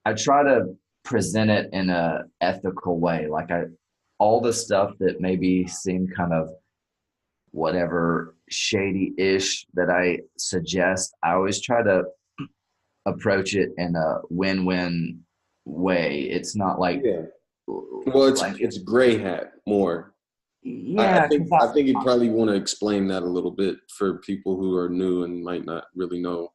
I try to present it in a ethical way. Like all the stuff that maybe seem kind of whatever shady-ish that I suggest, I always try to approach it in a win-win way. It's not Yeah. Well, like it's gray hat more. yeah, because I think you probably want to explain that a little bit for people who are new and might not really know what.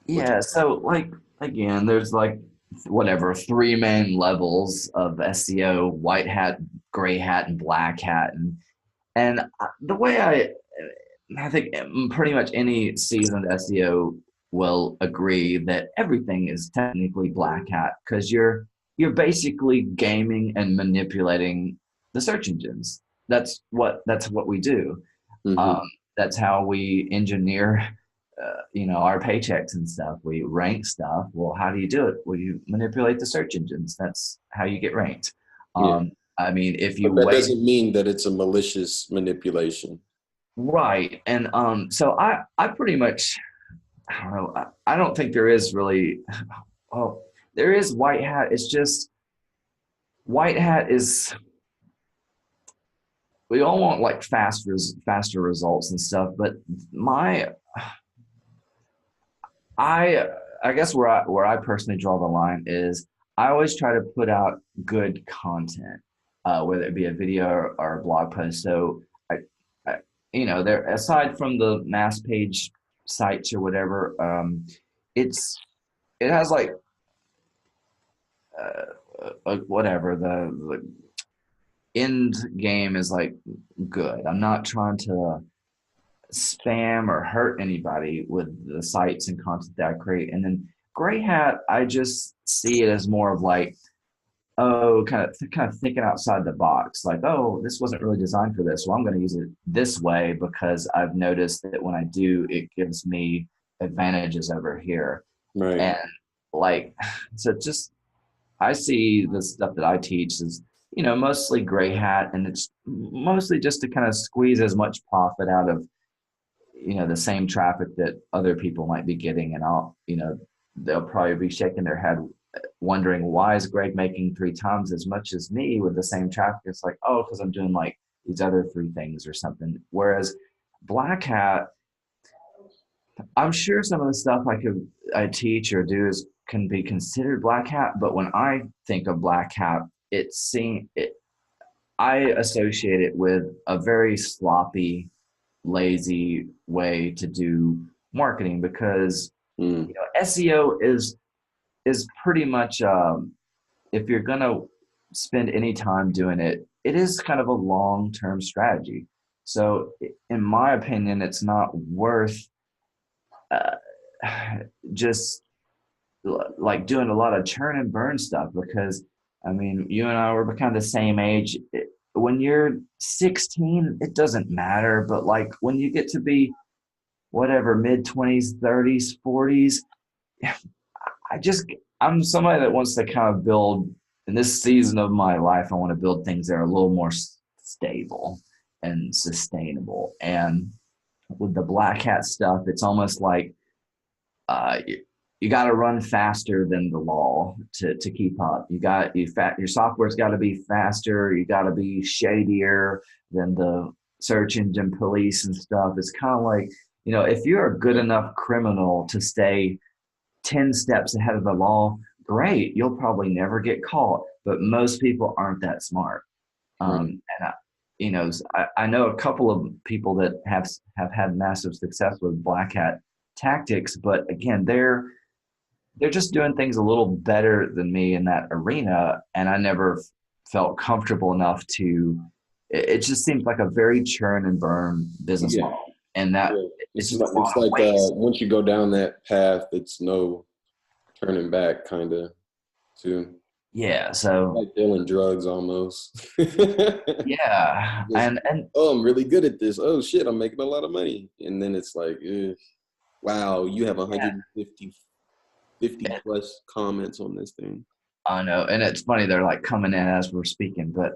yeah, so like again, there's like whatever three main levels of SEO: white hat, gray hat, and black hat. And the way I think pretty much any seasoned SEO will agree that everything is technically black hat because you're basically gaming and manipulating the search engines. That's what we do. Um, Hmm. that's how we engineer, our paychecks and stuff. We rank stuff. Well, how do you do it? Well, you manipulate the search engines. That's how you get ranked. Yeah, I mean, if you but that wait. doesn't mean that it's a malicious manipulation. Right. And so I pretty much, I don't know, I don't think there is really, well, there is white hat. It's just white hat is, we all want like faster results and stuff, but my, I, I guess where I personally draw the line is I always try to put out good content, whether it be a video or a blog post. So I there aside from the mass page sites or whatever, it's it has like whatever the end game is like good. I'm not trying to spam or hurt anybody with the sites and content that I create. And then gray hat, I just see it as more of like, oh, kind of thinking outside the box. Like, oh, this wasn't really designed for this. Well, I'm going to use it this way because I've noticed that when I do, it gives me advantages over here. Right. And like, so just I see the stuff that I teach is, mostly gray hat, and it's mostly just to kind of squeeze as much profit out of, the same traffic that other people might be getting. And they'll probably be shaking their head wondering why is Greg making three times as much as me with the same traffic? It's like, oh, because I'm doing like these other three things or something. Whereas Black Hat, I'm sure some of the stuff I teach or do is can be considered Black Hat, but when I think of Black Hat, I associate it with a very sloppy, lazy way to do marketing because Mm. SEO is pretty much if you're going to spend any time doing it, it is kind of a long term strategy. So, in my opinion, it's not worth uh, just like doing a lot of churn and burn stuff because, I mean, you and I were kind of the same age. When you're 16, it doesn't matter. But like when you get to be whatever, mid 20s, 30s, 40s, I just I'm somebody that wants to kind of build in this season of my life. I want to build things that are a little more stable and sustainable. And with the black hat stuff, it's almost like you got to run faster than the law to keep up. Your software's got to be faster. You got to be shadier than the search engine police and stuff. It's kind of like, if you're a good enough criminal to stay 10 steps ahead of the law, great. You'll probably never get caught. But most people aren't that smart. Right. I know a couple of people that have had massive success with black hat tactics, but again, they're just doing things a little better than me in that arena, and I never felt comfortable enough to. It just seems like a very churn and burn business Yeah. model, and that Yeah. it's just a It's lot of like waste. once you go down that path, it's no turning back, kind of. Too Yeah, so like dealing drugs almost. yeah, Just, and oh, I'm really good at this. Oh shit, I'm making a lot of money, and then it's like, wow, you have yeah, 150 plus comments on this thing. I know, and it's funny they're like coming in as we're speaking, but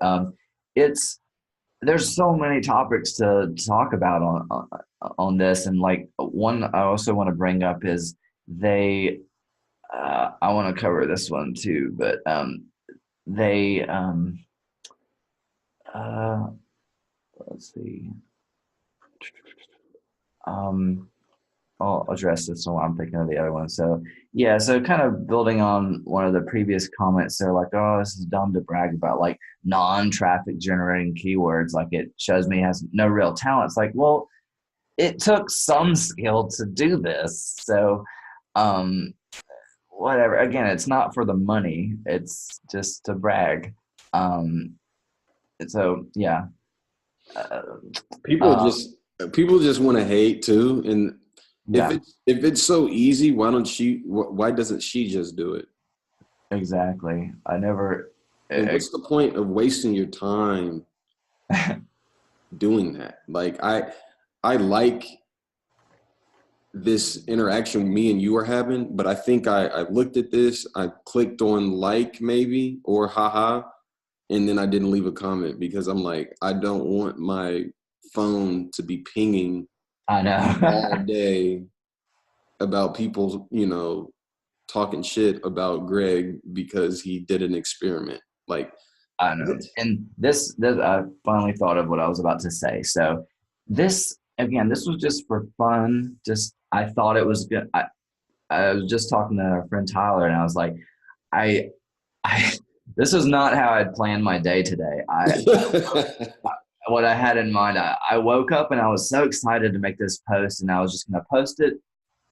it's there's so many topics to talk about on this, and like one I also want to bring up is they I want to cover this one too, but they uh, let's see. Um, I'll address this one while I'm thinking of the other one. So yeah, so kind of building on one of the previous comments, they're like, oh, this is dumb to brag about like non-traffic generating keywords. Like it shows me has no real talent. It's like, well, it took some skill to do this. So um whatever. Again, it's not for the money. It's just to brag. Um so yeah. Uh, People uh, just people just want to hate too. And yeah, if it's so easy, why doesn't she just do it? exactly. I never And what's the point of wasting your time doing that? Like I like this interaction me and you are having, but I think I looked at this, I clicked on like maybe or haha, and then I didn't leave a comment because I'm like, I don't want my phone to be pinging I all know. day about people, talking shit about Greg because he did an experiment. Like, I know. what? And this I finally thought of what I was about to say. So this again, this was just for fun. Just I thought it was good. I was just talking to our friend Tyler, and I was like, I I this is not how I'd planned my day today. What I had in mind, I woke up and I was so excited to make this post, and I was just going to post it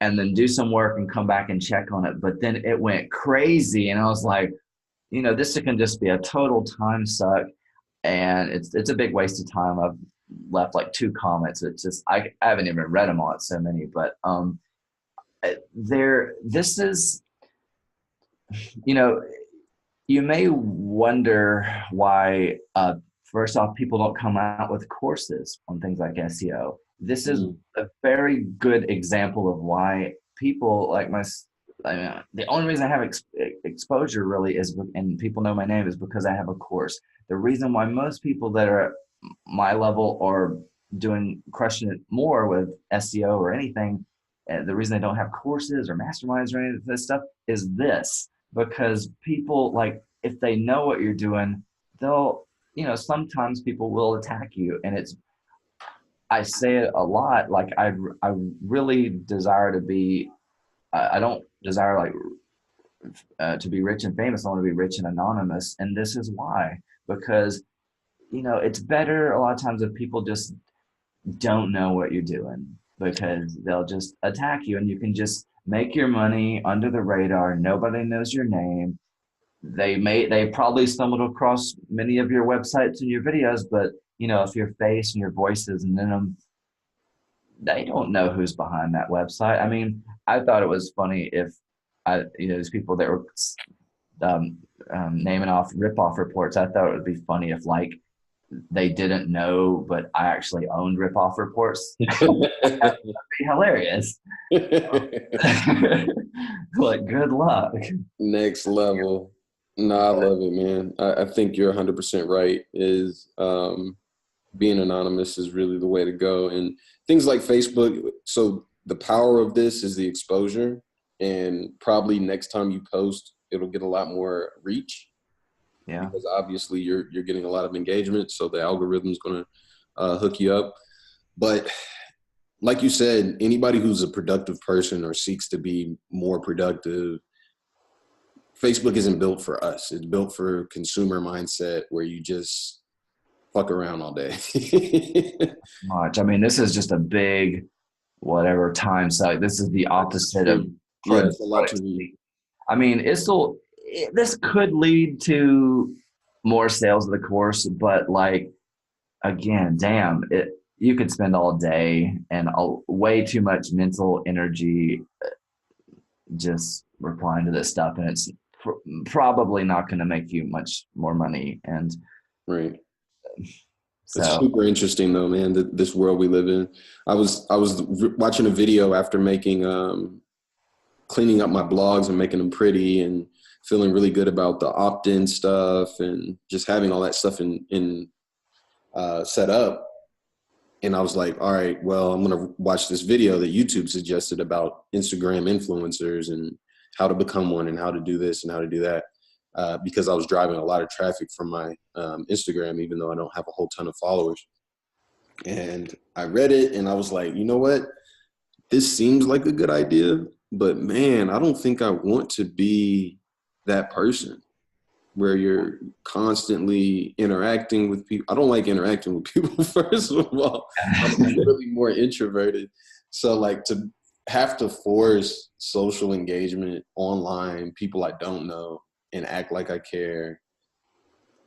and then do some work and come back and check on it. But then it went crazy, and I was like, this can just be a total time suck, and it's a big waste of time. I've left like two comments. It's just I haven't even read them all. It's so many, but there. This is you know you may wonder why, first off, people don't come out with courses on things like SEO. This is Mm, a very good example of why people like I mean, the only reason I have exposure really is, and people know my name, is because I have a course. The reason why most people that are at my level are doing crushing it more with SEO or anything, the reason they don't have courses or masterminds or any of this stuff is this, because people like if they know what you're doing, they'll sometimes people will attack you, and it's I say it a lot. Like I really desire to be. I don't desire like to be rich and famous. I want to be rich and anonymous, and this is why, because it's better a lot of times if people just don't know what you're doing, because they'll just attack you, and you can just make your money under the radar. Nobody knows your name. They probably stumbled across many of your websites and your videos, but if your face and your voice isn't in them, they don't know who's behind that website. I mean, I thought it was funny if these people that were um, naming off rip-off reports. I thought it would be funny if like they didn't know, but I actually owned rip-off reports. That'd be hilarious. Like, good luck. Next level. No, I But love it, man. I think you're 100% right. Being anonymous is really the way to go. And things like Facebook. So the power of this is the exposure, and probably next time you post, it'll get a lot more reach yeah, because obviously you're getting a lot of engagement. So the algorithm's going to hook you up. But like you said, anybody who's a productive person or seeks to be more productive, Facebook isn't built for us. It's built for consumer mindset where you just fuck around all day. much. I mean, this is just a big whatever time suck. This is the That's opposite of true. Yeah, it's a lot to read. productivity. I mean, this could lead to more sales of the course, but like again, damn it. You could spend all day and way too much mental energy just replying to this stuff, and it's probably not going to make you much more money. And Right. It's so, super interesting though, man, this world we live in. I was watching a video after making cleaning up my blogs and making them pretty and feeling really good about the opt-in stuff and just having all that stuff in set up. And I was like, all right, well, I'm going to watch this video that YouTube suggested about Instagram influencers and how to become one and how to do this and how to do that. Because I was driving a lot of traffic from my Instagram, even though I don't have a whole ton of followers. And I read it and I was like, you know what? This seems like a good idea, but man, I don't think I want to be that person where you're constantly interacting with people. I don't like interacting with people, first of all. I'm really more introverted. So like to have to force social engagement online, people I don't know, and act like I care,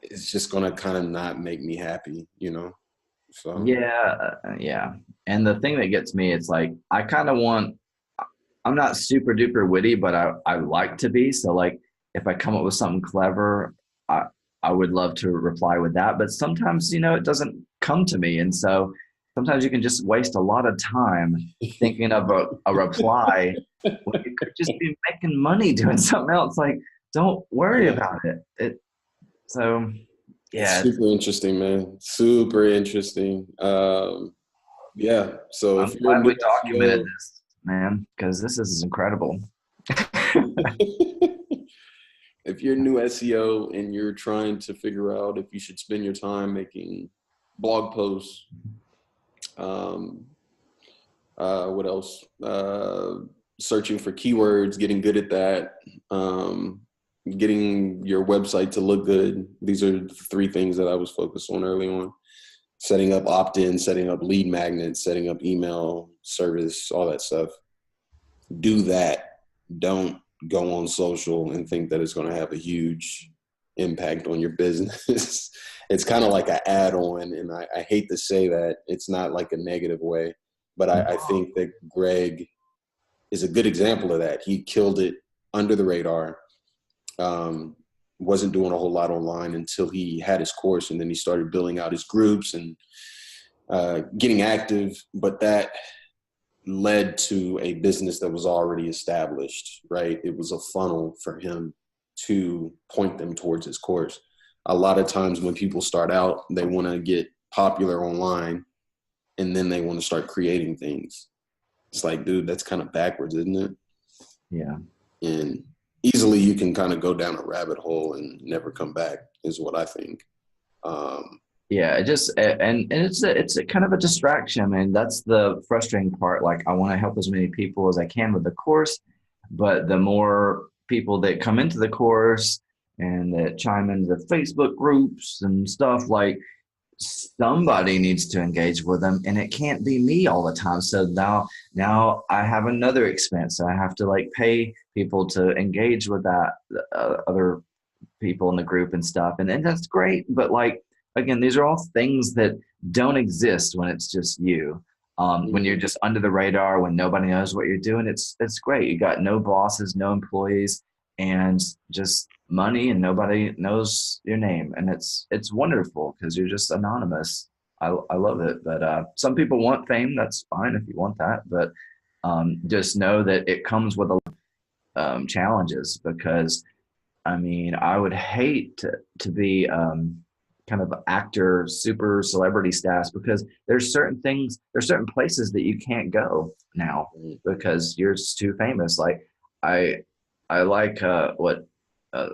it's just going to kind of not make me happy, you know? So Yeah. And the thing that gets me, it's like, I kind of want, I'm not super duper witty, but I like to be. So like, if I come up with something clever, I, I would love to reply with that. But sometimes, it doesn't come to me. And so sometimes you can just waste a lot of time thinking of a reply when you could just be making money doing something else. Like, don't worry yeah. about it. So It's yeah, super interesting, man. Super interesting. Yeah. So I'm if you're a glad new we documented SEO, this, man, because this is incredible. if you're a new SEO and you're trying to figure out if you should spend your time making blog posts, um, what else? Searching for keywords, getting good at that, getting your website to look good. These are the three things that I was focused on early on. Setting up opt-in, setting up lead magnets, setting up email service, all that stuff. Do that. Don't go on social and think that it's going to have a huge impact on your business. It's kind of like an add-on, and I hate to say that. It's not like a negative way, but I think that Greg is a good example of that. He killed it under the radar. Wasn't doing a whole lot online until he had his course, and then he started building out his groups and getting active. But that led to a business that was already established, right? It was a funnel for him to point them towards his course. A lot of times when people start out, they want to get popular online and then they want to start creating things. It's like, dude, that's kind of backwards, isn't it? Yeah. And easily you can kind of go down a rabbit hole and never come back, is what I think. Yeah, it just and it's a kind of a distraction. I mean, that's the frustrating part. Like, I want to help as many people as I can with the course, but the more people that come into the course and that chime into the Facebook groups and stuff, like, somebody needs to engage with them, and it can't be me all the time. So now I have another expense. So I have to like pay people to engage with that other people in the group and stuff, and that's great. But like, again, these are all things that don't exist when it's just you. When you're just under the radar, when nobody knows what you're doing, it's great. You got no bosses, no employees, and just money, and nobody knows your name, and it's wonderful because you're just anonymous. I love it. But some people want fame. That's fine if you want that, but just know that it comes with a challenges, because I mean, I would hate to be kind of actor, super celebrity status, because there's certain places that you can't go now because you're just too famous. Like, I I like what uh,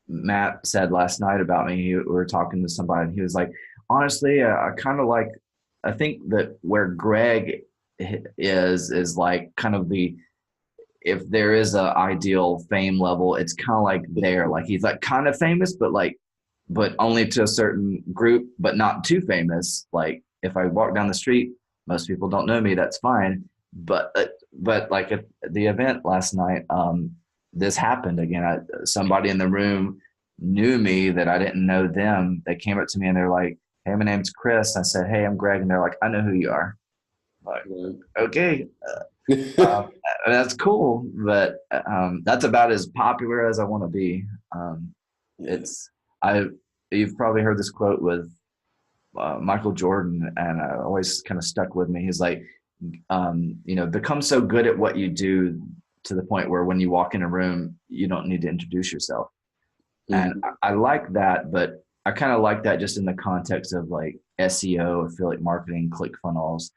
Matt said last night about me. We were talking to somebody, and he was like, honestly, I kind of like, I think that where Greg is like kind of the, if there is a ideal fame level, it's kind of like there. Like, he's like kind of famous, but like, but only to a certain group, but not too famous. Like, if I walk down the street, most people don't know me. That's fine. But like at the event last night, this happened again. Somebody in the room knew me that I didn't know them. They came up to me and they're like, "Hey, my name's Chris." I said, "Hey, I'm Greg," and they're like, "I know who you are." I'm like, okay. That's cool, but that's about as popular as I want to be. It's I. You've probably heard this quote with Michael Jordan, and always kind of stuck with me. He's like, become so good at what you do to the point where when you walk in a room, you don't need to introduce yourself. And I like that, but I kind of like that just in the context of like SEO, affiliate marketing, ClickFunnels.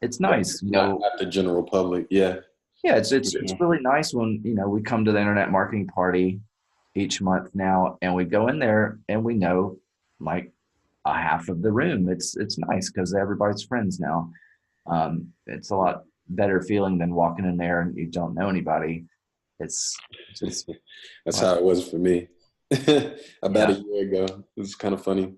It's nice, not the general public. Yeah. Yeah, it's For it's it's sure. really nice when, we come to the internet marketing party each month now, and we go in there and we know like a half of the room. It's nice because everybody's friends now. It's a lot better feeling than walking in there and you don't know anybody. It's just That's like, how it was for me about a yeah, year ago. It was kind of funny.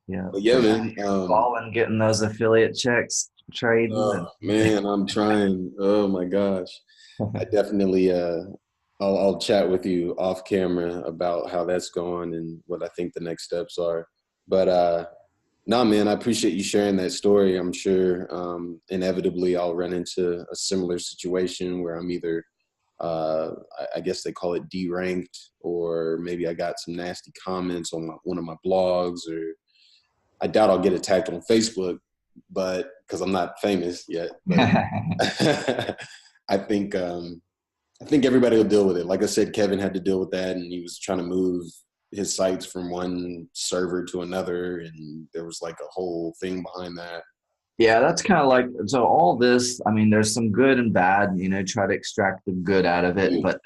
yeah. But yeah, But now man. you're balling, getting those affiliate checks, trading, Oh man, I'm trying. Oh my gosh. I and definitely I'll chat with you off camera about how that's going and what I think the next steps are. But nah, man, I appreciate you sharing that story. I'm sure inevitably I'll run into a similar situation where I'm either I guess they call it deranked, or maybe I got some nasty comments on one of my blogs, or I doubt I'll get attacked on Facebook, but because I'm not famous yet. But I think everybody will deal with it. Like I said, Kevin had to deal with that, and he was trying to move his sites from one server to another, and there was like a whole thing behind that. yeah, that's kind of like, so all this, I mean, there's some good and bad, try to extract the good out of it, but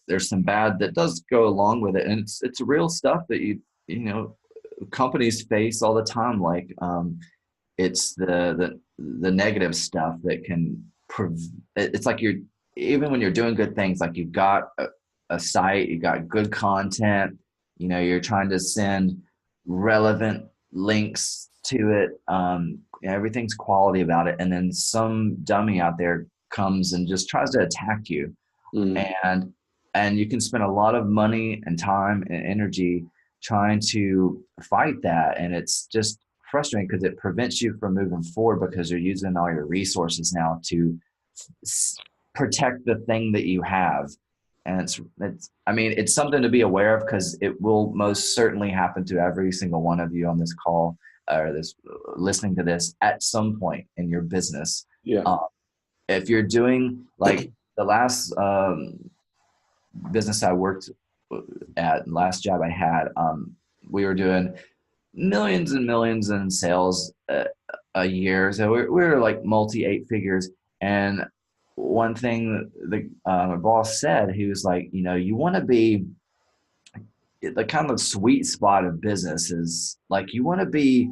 there's some bad that does go along with it. And it's real stuff that companies face all the time. Like it's the negative stuff that can it's like you're, even when you're doing good things, like you've got a site, you got good content, you're trying to send relevant links to it, everything's quality about it, and then some dummy out there comes and just tries to attack you, Mm, and you can spend a lot of money and time and energy trying to fight that, and it's just frustrating because it prevents you from moving forward because you're using all your resources now to protect the thing that you have. And it's I mean, it's something to be aware of because it will most certainly happen to every single one of you on this call, or this listening to this, at some point in your business. yeah. um, if you're doing like the last business I worked at, last job I had, we were doing millions and millions in sales a year. So we were like multi eight figures. And one thing the my boss said, he was like, you want to be the kind of sweet spot of business is like, you want to be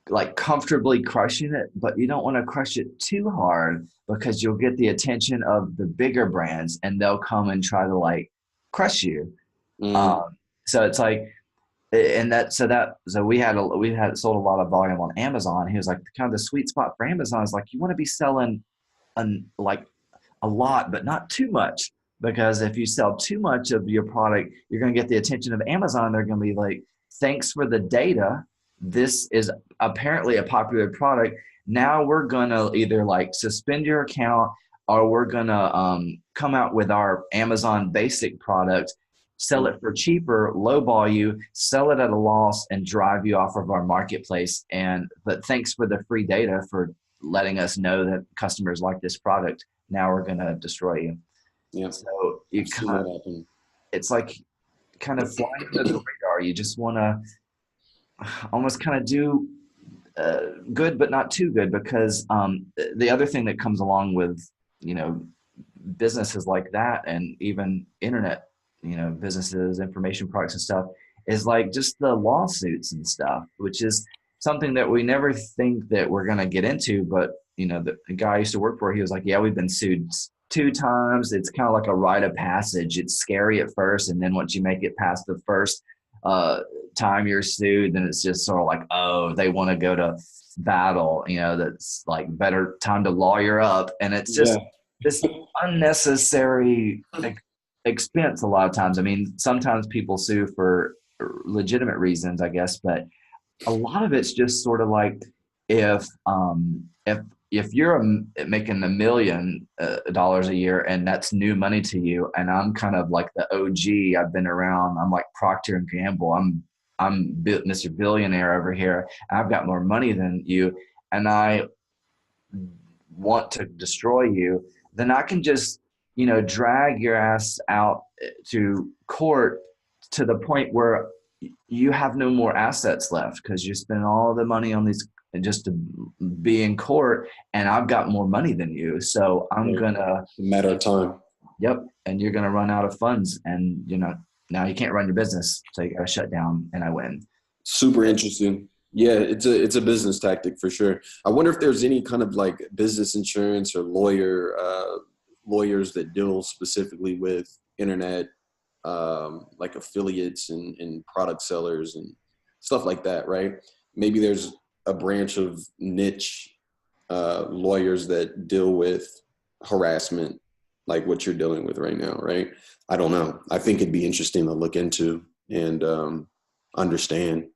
like comfortably crushing it, but you don't want to crush it too hard because you'll get the attention of the bigger brands and they'll come and try to like crush you. Mm, Um, so it's like, and so we had sold a lot of volume on Amazon. He was like, kind of the sweet spot for Amazon is like, you want to be selling like a lot, but not too much. Because if you sell too much of your product, you're going to get the attention of Amazon. They're going to be like, thanks for the data. This is apparently a popular product. Now we're going to either like suspend your account, or we're going to come out with our Amazon basic product, sell it for cheaper, lowball you, sell it at a loss, and drive you off of our marketplace. But thanks for the free data for letting us know that customers like this product. Now we're going to destroy you. yeah. So you I've seen kind that of, happen. it's like kind of flying under the radar. You just want to almost kind of do good, but not too good, because the other thing that comes along with, you know, businesses like that, and even internet, businesses, information products and stuff, is like just the lawsuits and stuff, which is something that we never think that we're going to get into. But, the guy I used to work for, he was like, yeah, we've been sued 2 times. It's kind of like a rite of passage. It's scary at first. And then once you make it past the first uh, time you're sued, then it's just sort of like, oh, they want to go to battle, that's like better time to lawyer up. And it's Yeah. just this unnecessary expense a lot of times. I mean, sometimes people sue for legitimate reasons, I guess, but a lot of it's just sort of like, if if you're making $1 million a year and that's new money to you, and I'm kind of like the OG, I've been around, I'm like Procter and Gamble, I'm Mr. Billionaire over here, I've got more money than you, and I want to destroy you, then I can just, drag your ass out to court to the point where you have no more assets left because you spend all the money on these just to be in court, and I've got more money than you. So I'm Right. gonna, A matter of time. yep, and you're gonna run out of funds, and now you can't run your business, so you gotta shut down, and I win. Super interesting. Yeah, it's a business tactic for sure. I wonder if there's any kind of like business insurance or lawyers that deal specifically with internet, like affiliates and product sellers and stuff like that, right? Maybe there's a branch of niche lawyers that deal with harassment, like what you're dealing with right now, right? I don't know. I think it'd be interesting to look into and understand.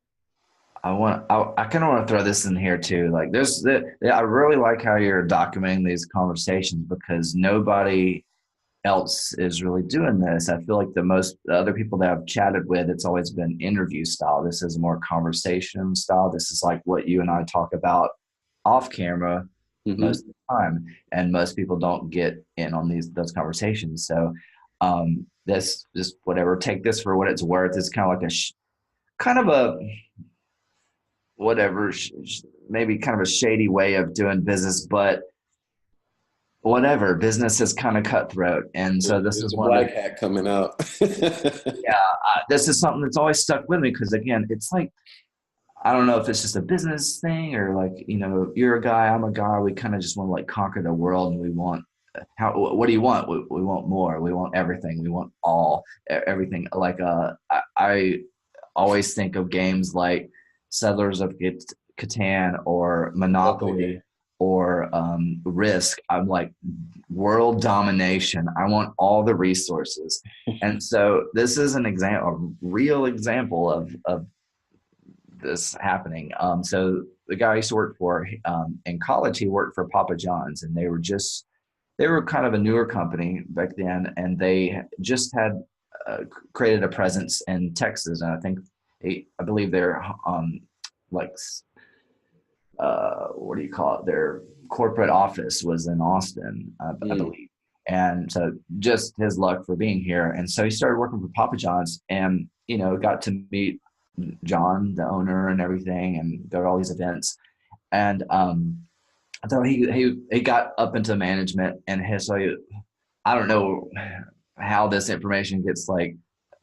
I kind of want to throw this in here too. Like I really like how you're documenting these conversations, because nobody else is really doing this. I feel like the other people that I've chatted with, it's always been interview style. This is more conversation style. This is like what you and I talk about off camera Hmm. most of the time, and most people don't get in on those conversations. So this just whatever, take this for what it's worth. It's kind of like kind of a whatever, maybe kind of a shady way of doing business, but whatever, business is kind of cutthroat. And so this There's is a one of black the, hat coming out. yeah, this is something that's always stuck with me, because again, it's like, I don't know if it's just a business thing, or like, you're a guy, I'm a guy. We kind of just want to like conquer the world, and we want, what do you want? We want more. We want everything. We want everything. Like, I always think of games like Settlers of Catan or Okay. Monopoly or Risk. I'm like, world domination. I want all the resources. And so this is an example, a real example of this happening. So the guy I used to work for in college, he worked for Papa John's, and they were kind of a newer company back then, and they just had created a presence in Texas, and I believe they're like what do you call it? Their corporate office was in Austin, I Mm. believe. And so just his luck for being here. And so he started working for Papa John's, and, got to meet John, the owner, and everything, and go to all these events. And so he got up into management, and I don't know how this information gets like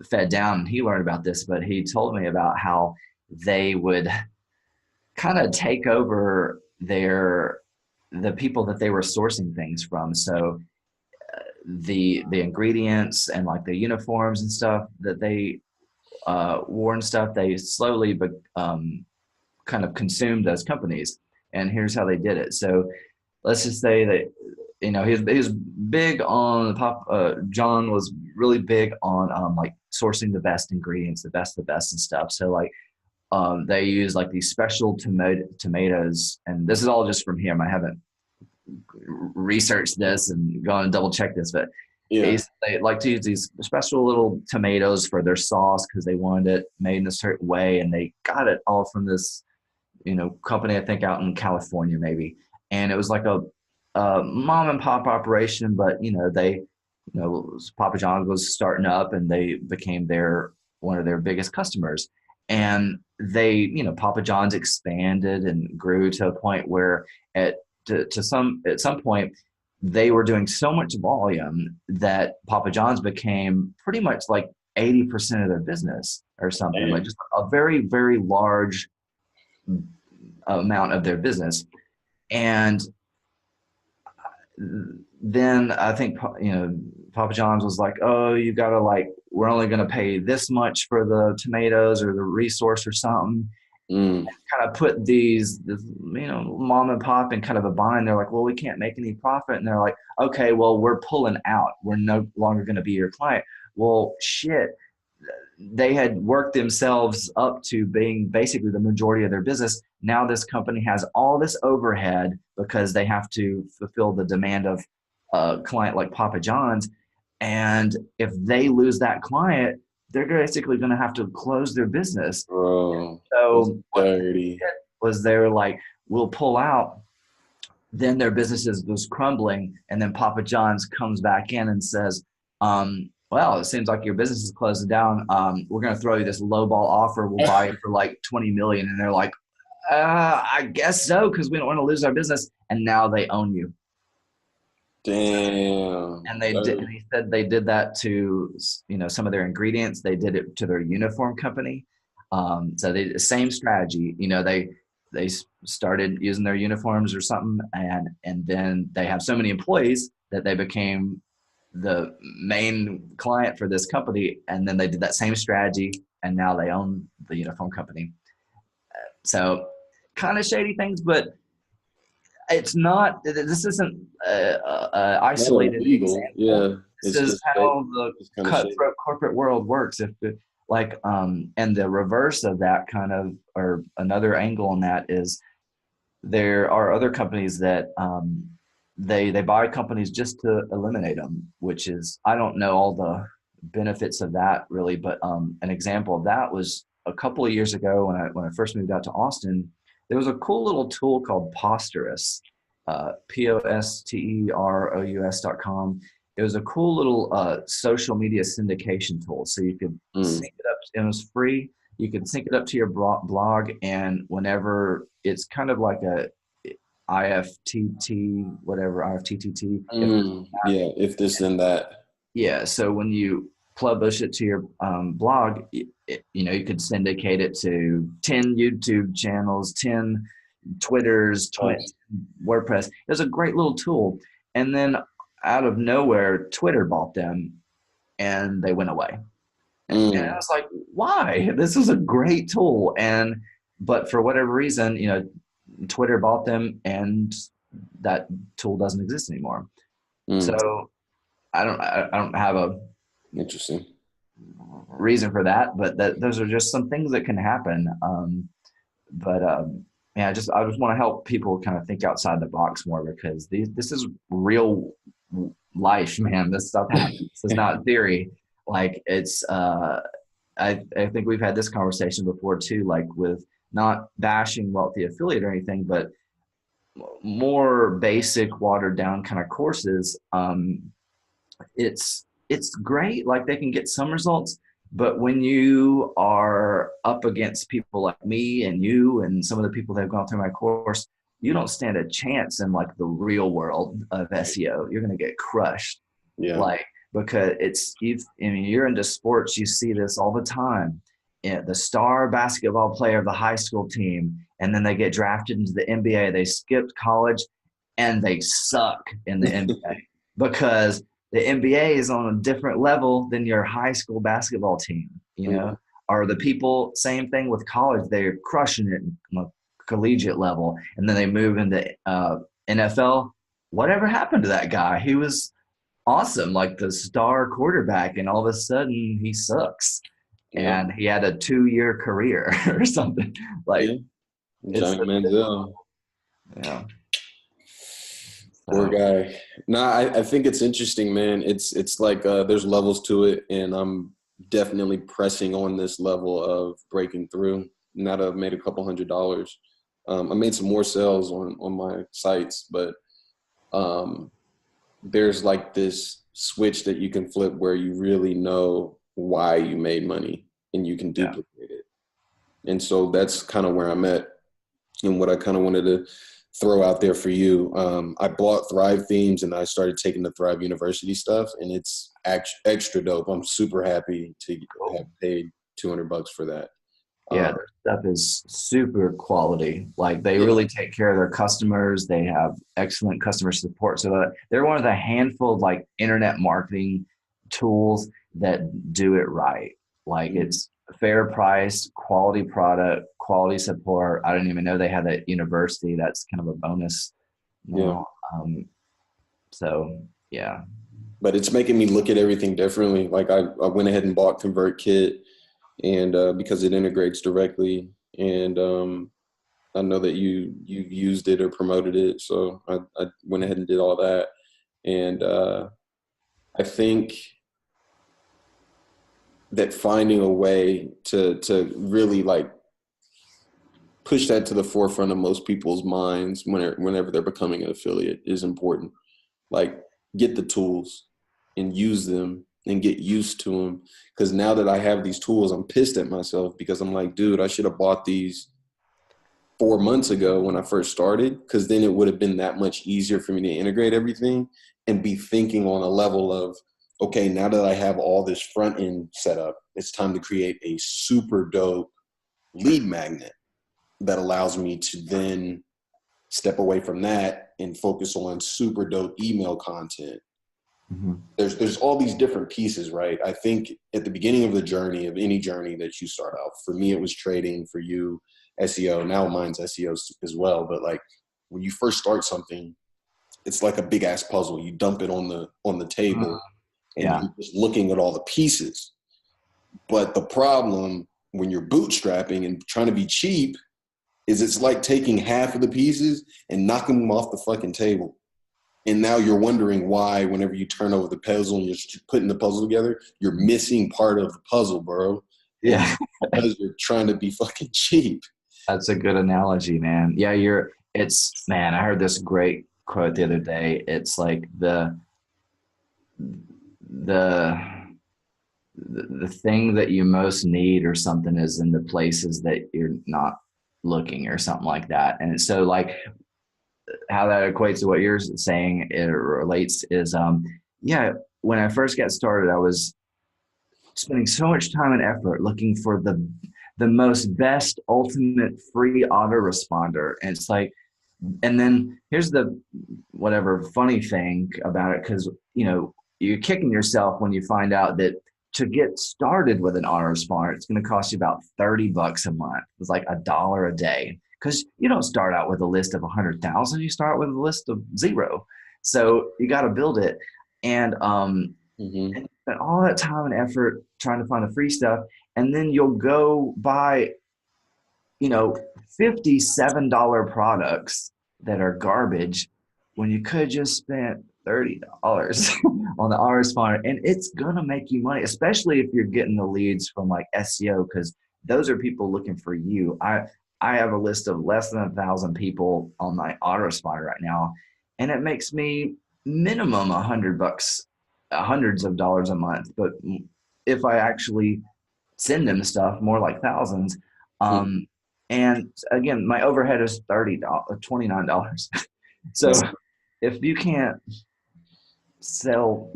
fed down. He learned about this, but he told me about how they would kind of take over the people that they were sourcing things from. So the ingredients and like the uniforms and stuff that they wore and stuff, they slowly but kind of consumed those companies. And here's how they did it. So let's just say that he was big on John was really big on like sourcing the best ingredients, the best and stuff. So like they use like these special tomatoes, and this is all just from him. I haven't researched this and gone and double check this, but Yeah. they like to use these special little tomatoes for their sauce, because they wanted it made in a certain way, and they got it all from this company, I think out in California maybe. And it was like a mom and pop operation, but Papa John's was starting up, and they became one of their biggest customers. And Papa John's expanded and grew to a point where at some point they were doing so much volume that Papa John's became pretty much like 80% of their business or something, like Damn. just a very, very large amount of their business. And then I think Papa John's was like, oh, you gotta like, we're only gonna pay this much for the tomatoes or the resource or something. Mm. Kind of put this mom and pop in kind of a bind. They're like, well, we can't make any profit, and they're like, okay, well, we're pulling out. We're no longer going to be your client. Well, shit. They had worked themselves up to being basically the majority of their business. Now this company has all this overhead because they have to fulfill the demand of a client like Papa John's. And if they lose that client, they're basically going to have to close their business. Bro, that's So what they dirty. did was they were like, we'll pull out. Then their businesses was crumbling. And then Papa John's comes back in and says, well, it seems like your business is closing down. We're going to throw you this low ball offer. We'll buy it for like 20 million. And they're like, I guess so, because we don't want to lose our business. And now they own you. Damn. And they did. And he said they did that to, some of their ingredients. They did it to their uniform company. So they same strategy. They started using their uniforms or something, and then they have so many employees that they became the main client for this company, and then they did that same strategy, and now they own the uniform company. So kind of shady things, but it's not. This isn't Not isolated illegal. example. Yeah. This It's is just how the it's kind of shady. cutthroat corporate world works. If it, like And the reverse of that kind of, or another angle on that is, there are other companies that they buy companies just to eliminate them, which is, I don't know all the benefits of that really, but an example of that was a couple of years ago when I first moved out to Austin. There was a cool little tool called Posterous, posterous.com. It was a cool little social media syndication tool, so you could Mm. sync it up. It was free. You can sync it up to your blog, and whenever it's kind of like a IFTT, whatever, IFTTT. If Yeah. If this then that. Yeah, so when you publish it to your blog, you could syndicate it to 10 YouTube channels, 10 Twitters, Nice. WordPress. It was a great little tool. And then out of nowhere, Twitter bought them and they went away. And I Mm. was like, why? This is a great tool. But for whatever reason, Twitter bought them and that tool doesn't exist anymore. Mm. So I don't have a Interesting. reason for that, but those are just some things that can happen. But Yeah, I just want to help people kind of think outside the box more, because this is real life, man. This stuff happens. It's not theory. Like it's I think we've had this conversation before too, like with not bashing wealthy affiliate or anything, but more basic, watered down kind of courses. It's great. Like they can get some results, but when you are up against people like me and you and some of the people that have gone through my course, you don't stand a chance in like the real world of SEO. You're going to get crushed. Yeah. Like, because you're into sports, you see this all the time. The star basketball player of the high school team, and then they get drafted into the NBA. They skipped college and they suck in the NBA because the NBA is on a different level than your high school basketball team, Yeah. or the people, same thing with college. They're crushing it on a collegiate level. And then they move into NFL. Whatever happened to that guy? He was awesome, like the star quarterback, and all of a sudden he sucks. Yeah. And he had a 2-year career or something. Like Yeah. it's Johnny the Manziel. yeah. Poor So guy. No, I think it's interesting, man. It's like there's levels to it, and I'm definitely pressing on this level of breaking through. Now that I've made a couple $100, I made some more sales on my sites, but there's like this switch that you can flip where you really know why you made money and you can yeah. duplicate it. And so that's kind of where I'm at, and what I kind of wanted to throw out there for you. I bought Thrive themes and I started taking the Thrive University stuff, and it's extra dope. I'm super happy to have paid $200 for that. Yeah, their stuff is super quality. Like they Yeah, really take care of their customers. They have excellent customer support. So they're one of the handful of like internet marketing tools that do it right. Like it's a fair price, quality product, quality support. I didn't even know they had that at university. That's kind of a bonus yeah. now. So yeah, But it's making me look at everything differently. Like I went ahead and bought ConvertKit, and because it integrates directly, and I know that you used it or promoted it, so I went ahead and did all that. And I think that finding a way to really like push that to the forefront of most people's minds whenever they're becoming an affiliate is important. Like get the tools and use them and get used to them. Because now that I have these tools, I'm pissed at myself because I'm like, dude, I should have bought these 4 months ago when I first started, because then it would have been that much easier for me to integrate everything and be thinking on a level of, okay, now that I have all this front end set up, it's time to create a super dope lead magnet that allows me to then step away from that and focus on super dope email content. Mm-hmm. There's all these different pieces, right? I think at the beginning of the journey, of any journey that you start out, for me, it was trading, for you, SEO. Now mine's SEO as well. But like when you first start something, it's like a big ass puzzle. You dump it on the table and Yeah. you're just looking at all the pieces. But the problem when you're bootstrapping and trying to be cheap is it's like taking half of the pieces and knocking them off the fucking table. And now you're wondering why whenever you turn over the puzzle and you're putting the puzzle together, you're missing part of the puzzle, bro. And Yeah. because you're trying to be fucking cheap. That's a good analogy, man. Yeah, man, I heard this great quote the other day. It's like the the thing that you most need or something is in the places that you're not looking or something like that. And so like how that equates to what you're saying, it relates is yeah, when I first got started, I was spending so much time and effort looking for the most best ultimate free autoresponder. And it's like, and then here's the whatever funny thing about it, because you're kicking yourself when you find out that to get started with an autoresponder, it's going to cost you about $30 a month. It's like $1 a day, because you don't start out with a list of 100,000. You start with a list of 0. So you got to build it. And and spend all that time and effort trying to find the free stuff, and then you'll go buy, $57 products that are garbage when you could just spend $30 on the autoresponder, and it's gonna make you money, especially if you're getting the leads from like SEO, because those are people looking for you. I have a list of less than 1,000 people on my autoresponder right now, and it makes me minimum $100, hundreds of dollars a month. But if I actually send them stuff, more like thousands. And again, my overhead is $29. So if you can't sell,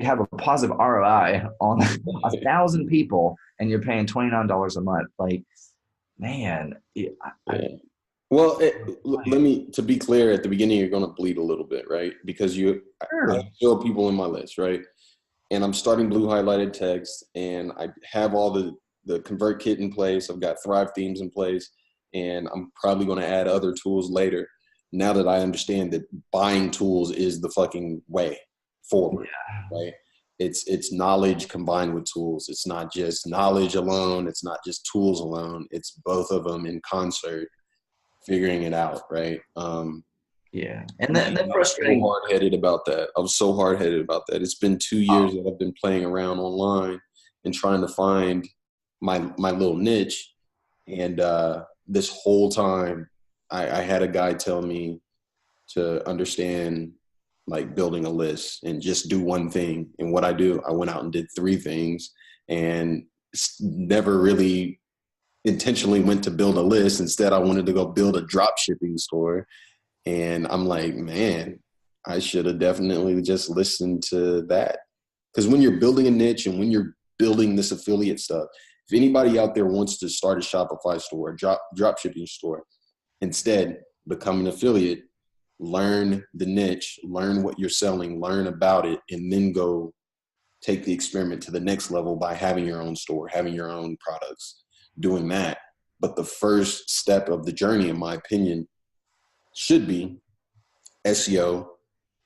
have a positive ROI on 1,000 people and you're paying $29 a month, like, man, Well, let me, to be clear, at the beginning, you're going to bleed a little bit, right? Because I have 0 people in my list, right? And I'm starting blue highlighted text, and I have all the ConvertKit in place. I've got Thrive themes in place, and I'm probably going to add other tools later. Now that I understand that buying tools is the fucking way forward, right? It's knowledge combined with tools. It's not just knowledge alone. It's not just tools alone. It's both of them in concert, figuring it out, right? And then frustrating. I was so hard-headed about that. I was so hard-headed about that. It's been 2 years that I've been playing around online and trying to find my little niche. And this whole time, I had a guy tell me to understand like building a list and just do one thing. And what I do, I went out and did 3 things and never really intentionally went to build a list. Instead, I wanted to go build a drop shipping store. And I'm like, man, I should have definitely just listened to that. Because when you're building a niche and when you're building this affiliate stuff, if anybody out there wants to start a Shopify store, a drop shipping store, instead become an affiliate, learn the niche, learn what you're selling, learn about it, and then go take the experiment to the next level by having your own store, having your own products, doing that. But the first step of the journey, in my opinion, should be SEO,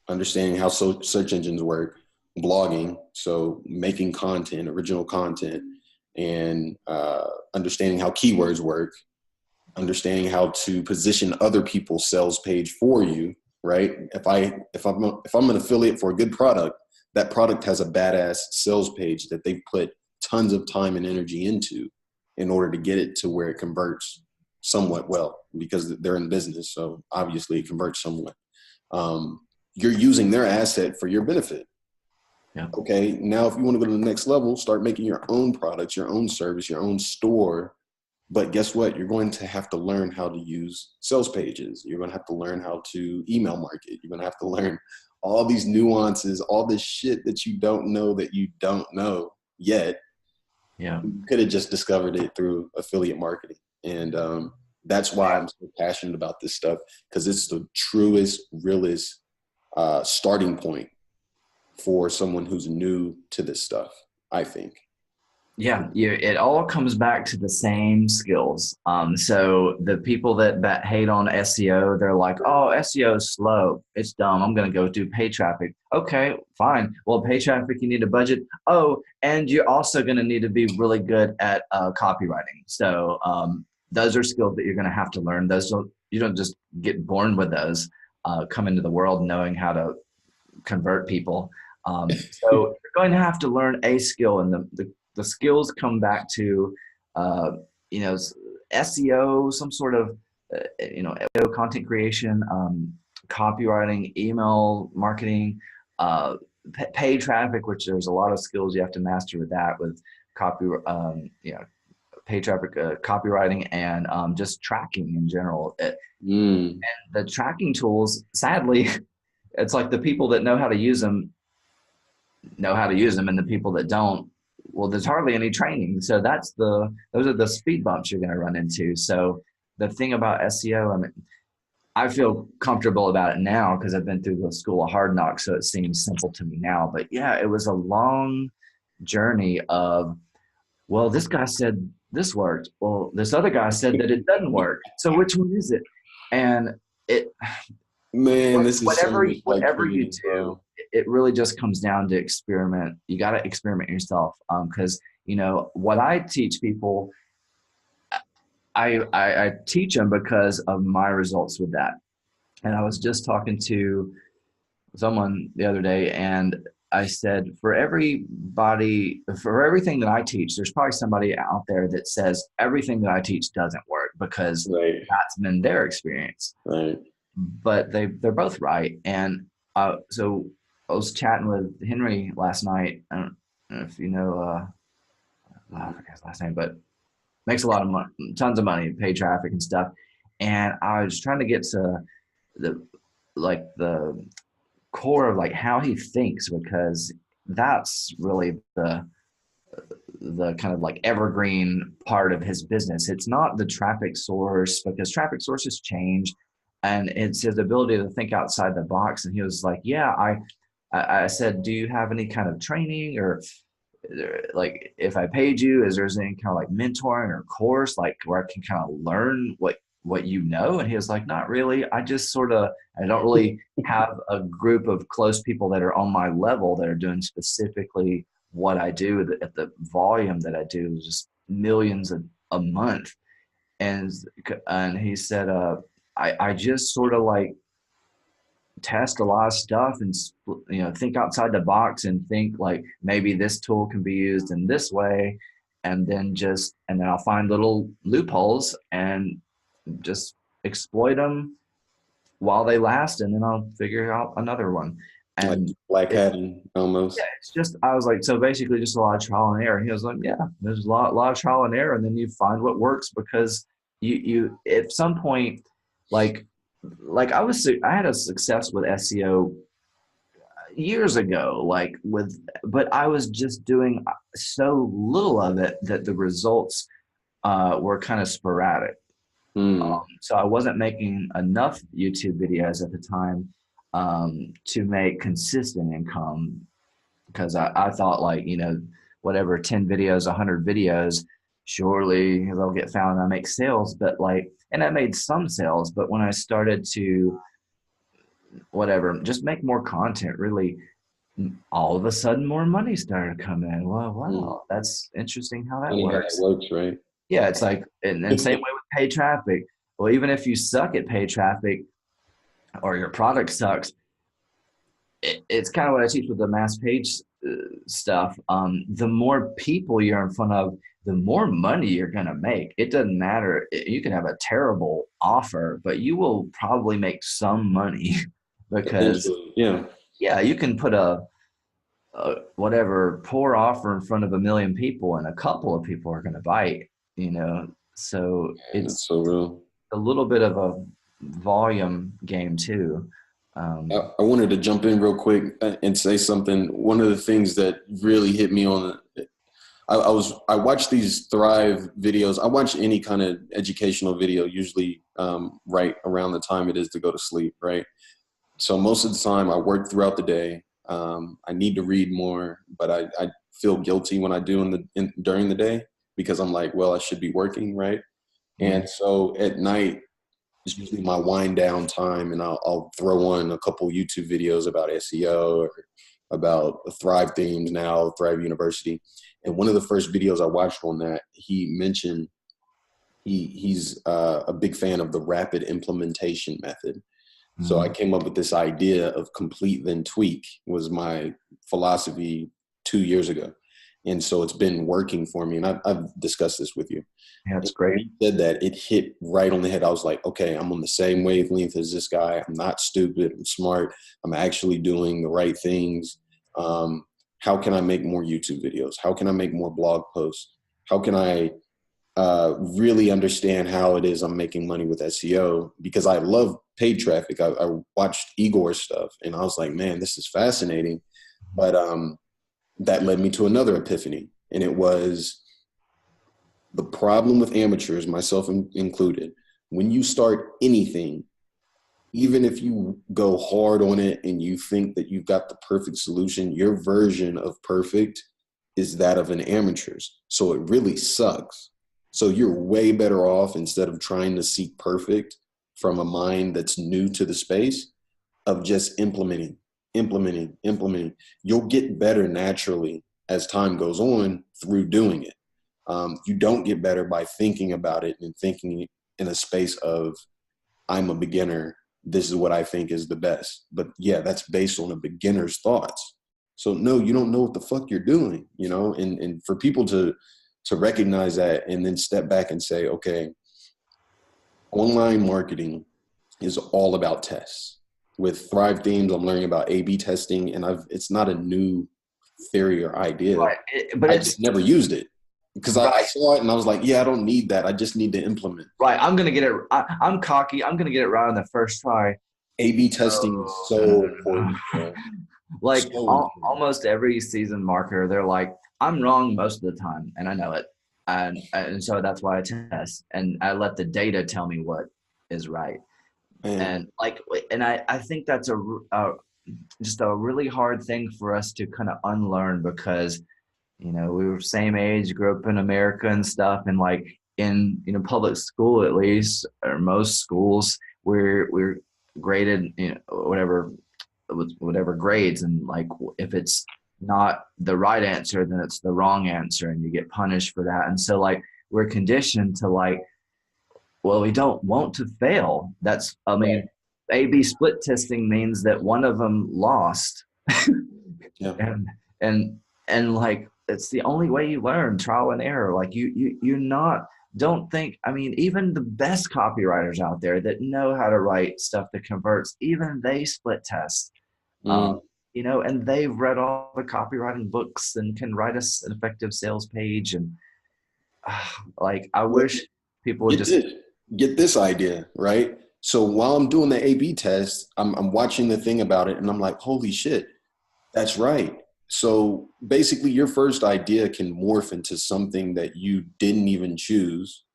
understanding how search engines work, blogging, so making content, original content, and understanding how keywords work, understanding how to position other people's sales page for you, right? If I'm an affiliate for a good product, that product has a badass sales page that they've put tons of time and energy into in order to get it to where it converts somewhat well, because they're in business. So obviously it converts somewhat. You're using their asset for your benefit. Yeah. Okay. Now, if you want to go to the next level, start making your own products, your own service, your own store But guess what? You're going to have to learn how to use sales pages. You're going to have to learn how to email market. You're going to have to learn all these nuances, all this shit that you don't know that you don't know yet. Yeah. You could have just discovered it through affiliate marketing. And that's why I'm so passionate about this stuff, because it's the truest, realest starting point for someone who's new to this stuff, I think. Yeah, it all comes back to the same skills. So the people that hate on SEO, they're like, "Oh, SEO is slow. It's dumb. I'm going to go do paid traffic." Okay, fine. Well, paid traffic, you need a budget. Oh, and you're also going to need to be really good at copywriting. So those are skills that you're going to have to learn. You don't just get born with those. Come into the world knowing how to convert people. So you're going to have to learn a skill, and the skills come back to you know, SEO, some sort of SEO, content creation, copywriting, email marketing, paid traffic, which there's a lot of skills you have to master with that, with copy, paid traffic, copywriting, and just tracking in general. And the tracking tools, sadly, it's like the people that know how to use them know how to use them, and the people that don't, well, there's hardly any training. So those are the speed bumps you're going to run into. So the thing about SEO, I mean, I feel comfortable about it now because I've been through the school of hard knocks, so it seems simple to me now. But yeah, it was a long journey of, well, this guy said this worked. Well, this other guy said that it doesn't work. So which one is it? And it, Man, this is so much like whatever you creating, do, bro. it really just comes down to experiment. You got to experiment yourself. Because what I teach people, I teach them because of my results with that. And I was just talking to someone the other day, and I said, for everything that I teach, there's probably somebody out there that says everything that I teach doesn't work because Right, that's been their experience. right. But they're both right. And so I was chatting with Henry last night. I don't know if you know, I forget his last name, but makes a lot of money, tons of money, paid traffic and stuff. And I was trying to get to the the core of like how he thinks, because that's really the kind of like evergreen part of his business. It's not the traffic source, because traffic sources change, and it's his ability to think outside the box. And he was like, yeah, I said, do you have any kind of training, or like if I paid you, is there any kind of like mentoring or course like where I can kind of learn what you know? And he was like, not really. I just sort of, I don't really have a group of close people that are on my level that are doing specifically what I do at the volume that I do, just millions a month. And he said, I just sort of like test a lot of stuff and think outside the box and think like maybe this tool can be used in this way, and then I'll find little loopholes and just exploit them while they last, and then I'll figure out another one. Like And black it, hatting yeah, almost. it's just, I was like, so basically just a lot of trial and error. And he was like, yeah, there's a lot of trial and error, and then you find what works, because you at some point, like I had a success with SEO years ago, but I was just doing so little of it that the results were kind of sporadic. Mm. So I wasn't making enough YouTube videos at the time to make consistent income, because I thought like, whatever, 10 videos, 100 videos, surely they'll get found and I make sales. But and I made some sales, but when I started to whatever, just make more content, really, all of a sudden more money started coming in. Well, Mm. wow, that's interesting how that Funny how that works. works, right? Yeah, it's like, and same way with paid traffic. Well, even if you suck at paid traffic or your product sucks, it's kind of what I teach with the mass page stuff. The more people you're in front of, the more money you're going to make. It doesn't matter. You can have a terrible offer, but you will probably make some money because, Eventually, yeah. yeah, you can put a whatever poor offer in front of a million people, and a couple of people are going to bite. So And it's it's so real. a little bit of a volume game too. I wanted to jump in real quick and say something. One of the things that really hit me on, I watch these Thrive videos. I watch any kind of educational video, usually right around the time it is to go to sleep, right? So most of the time I work throughout the day. I need to read more, but I feel guilty when I do during the day because I'm like, well, I should be working, right? Mhm. And so at night, it's usually my wind down time, and I'll throw on a couple YouTube videos about SEO or about Thrive themes now, Thrive University. And one of the first videos I watched on that, he mentioned he's a big fan of the rapid implementation method. So I Mhm. came up with this idea of complete then tweak was my philosophy 2 years ago. And so it's been working for me. And I've discussed this with you. Yeah, it's And when great. he said that, it hit right on the head. I was like, okay, I'm on the same wavelength as this guy. I'm not stupid. I'm smart. I'm actually doing the right things. How can I make more YouTube videos? How can I make more blog posts? How can I really understand how it is I'm making money with SEO? Because I love paid traffic. I watched Igor's stuff and I was like, man, this is fascinating. But that led me to another epiphany. And it was the problem with amateurs, myself included, when you start anything, even if you go hard on it and you think that you've got the perfect solution, your version of perfect is that of an amateur's. So it really sucks. So you're way better off, instead of trying to seek perfect from a mind that's new to the space, of just implementing. You'll get better naturally as time goes on through doing it. You don't get better by thinking about it and thinking in a space of, I'm a beginner. This is what I think is the best. But yeah, that's based on a beginner's thoughts. So no, you don't know what the fuck you're doing, and for people to recognize that and then step back and say, okay, online marketing is all about tests. With Thrive Themes, I'm learning about A/B testing, and it's not a new theory or idea. Right. But I it's just never used it because I right. saw it and I was like, yeah, I don't need that. I just need to implement. Right. I'm gonna get it. I'm cocky. I'm gonna get it right on the first try. A/B testing is No, no, no, so no, no, important, no. bro. Like So important. almost every seasoned marketer, they're like, I'm wrong most of the time, and I know it, and so that's why I test and I let the data tell me what is right. Man, And like, and I think that's a just a really hard thing for us to kind of unlearn because we were same age, grew up in America and stuff, and like in public school at least, or most schools, we're graded whatever grades, and like if it's not the right answer, then it's the wrong answer, and you get punished for that. And so like we're conditioned to like, well, we don't want to fail. That's I right. mean, A/B split testing means that one of them lost, Yeah. and and and like it's the only way you learn, trial and error. Like you're not don't think, I mean, even the best copywriters out there that know how to write stuff that converts, even they split test. um, Mm. and they've read all the copywriting books and can write us an effective sales page. And like I Well, wish people would get just this. Get this idea, right? So while I'm doing the A/B test, I'm watching the thing about it, and I'm like, holy shit, that's right. So basically, your first idea can morph into something that you didn't even choose.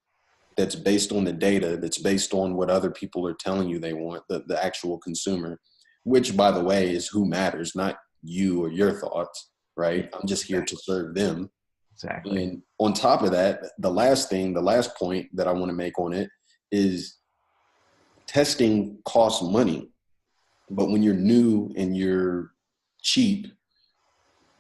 That's based on the data. That's based on what other people are telling you they want. The actual consumer, which by the way is who matters, not you or your thoughts, yeah, right? I'm just here to serve them. exactly. And on top of that, the last point that I want to make on it is testing costs money. But when you're new and you're cheap,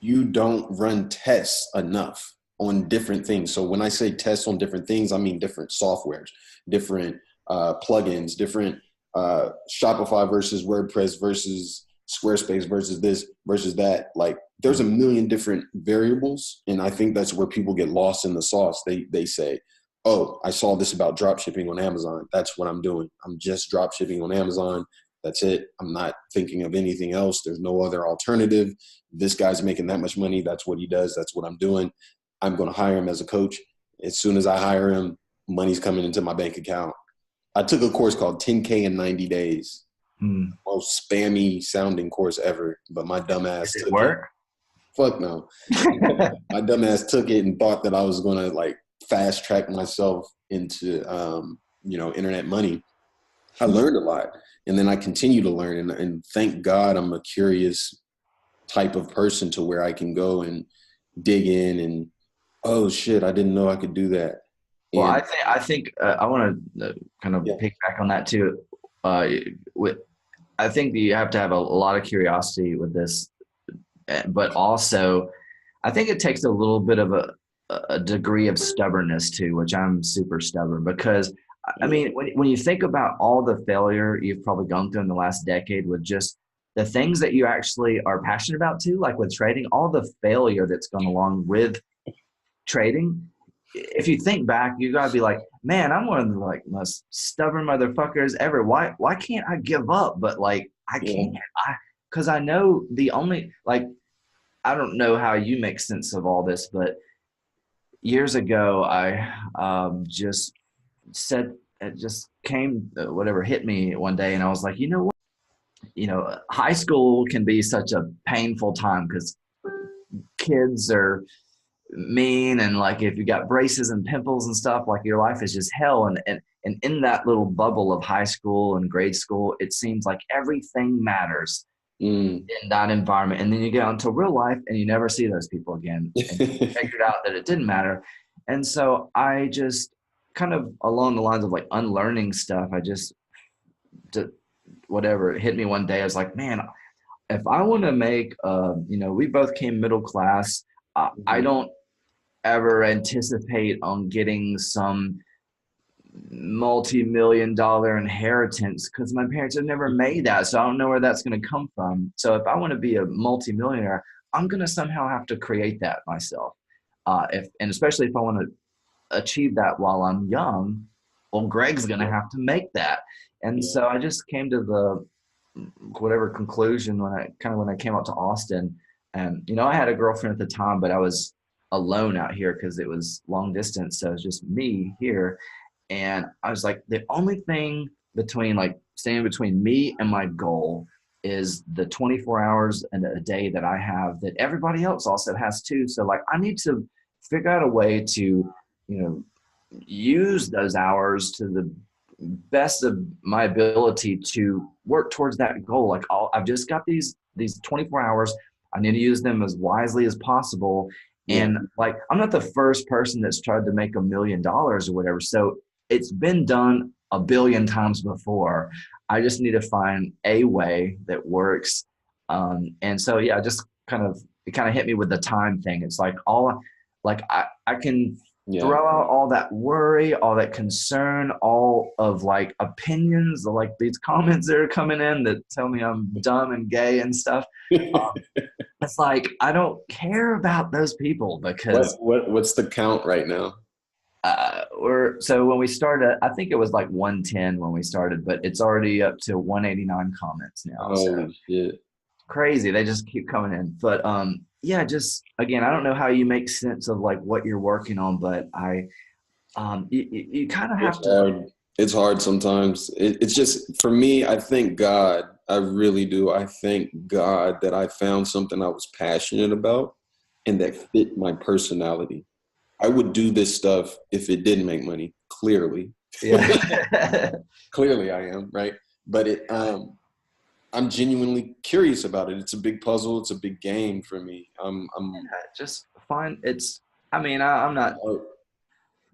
you don't run tests enough on different things. So when I say tests on different things, I mean different softwares, different plugins, different Shopify versus WordPress versus Squarespace versus this versus that. Like there's a million different variables, and I think that's where people get lost in the sauce. They say, "Oh, I saw this about drop shipping on Amazon. That's what I'm doing. I'm just drop shipping on Amazon. That's it. I'm not thinking of anything else. There's no other alternative. This guy's making that much money. That's what he does. That's what I'm doing. I'm going to hire him as a coach. As soon as I hire him, money's coming into my bank account. I took a course called 10K in 90 days. Hmm. Most spammy sounding course ever, but my dumbass Does it took it. work? Fuck no. My dumbass took it and thought that I was going to like fast track myself into, internet money. I learned a lot, and then I continue to learn, and thank God I'm a curious type of person to where I can go and dig in and, oh shit, I didn't know I could do that. Well, And I think I want to kind of yeah, piggyback on that too. Uh, with I think that you have to have a lot of curiosity with this, but also I think it takes a little bit of a degree of stubbornness too, which I'm super stubborn because I yeah, mean, when you think about all the failure you've probably gone through in the last decade with just the things that you actually are passionate about too, like with trading, all the failure that's gone along with trading, if you think back, you gotta be like, man, I'm one of the like most stubborn motherfuckers ever. Why can't I give up? But like I yeah. can't. Because I know the only like I don't know how you make sense of all this, but years ago I just said it just came whatever hit me one day, and I was like, you know what? High school can be such a painful time because kids are mean and like if you got braces and pimples and stuff like your life is just hell and in that little bubble of high school and grade school it seems like everything matters Mm. in that environment and then you get out into real life and you never see those people again and you figured out that it didn't matter and so I just kind of along the lines of like unlearning stuff I just whatever it hit me one day I was like man if I want to make we both came middle class I Mhm. don't ever anticipate on getting some multi-million dollar inheritance because my parents have never made that. So I don't know where that's going to come from. So if I want to be a multi-millionaire, I'm going to somehow have to create that myself. If and especially if I want to achieve that while I'm young, well, Greg's going to have to make that. And Yeah. so I just came to the whatever conclusion when I came out to Austin, and I had a girlfriend at the time, but I was alone out here because it was long distance, so it was just me here, and I was like, the only thing between like standing between me and my goal is the 24 hours and a day that I have that everybody else also has too. So like I need to figure out a way to, use those hours to the best of my ability to work towards that goal. Like I've just got these 24 hours. I need to use them as wisely as possible. Yeah. And like I'm not the first person that's tried to make $1 million or whatever. So it's been done a billion times before. I just need to find a way that works. And so yeah, just it kind of hit me with the time thing. It's like I can Yeah. throw out all that worry, all that concern, all of like opinions, like these comments that are coming in that tell me I'm dumb and gay and stuff. Um, it's like I don't care about those people because What's the count right now? we're so when we started, I think it was like 110 when we started, but it's already up to 189 comments now. So Holy shit. crazy. They just keep coming in. But yeah, just again, I don't know how you make sense of like what you're working on, but you kind of It's have to. hard. It's hard sometimes. It's just for me, I thank God. I really do. I thank God that I found something I was passionate about and that fit my personality. I would do this stuff if it didn't make money, clearly. Yeah. Clearly I am, right? But I'm genuinely curious about it. It's a big puzzle, it's a big game for me. Just fine. I mean, I'm not,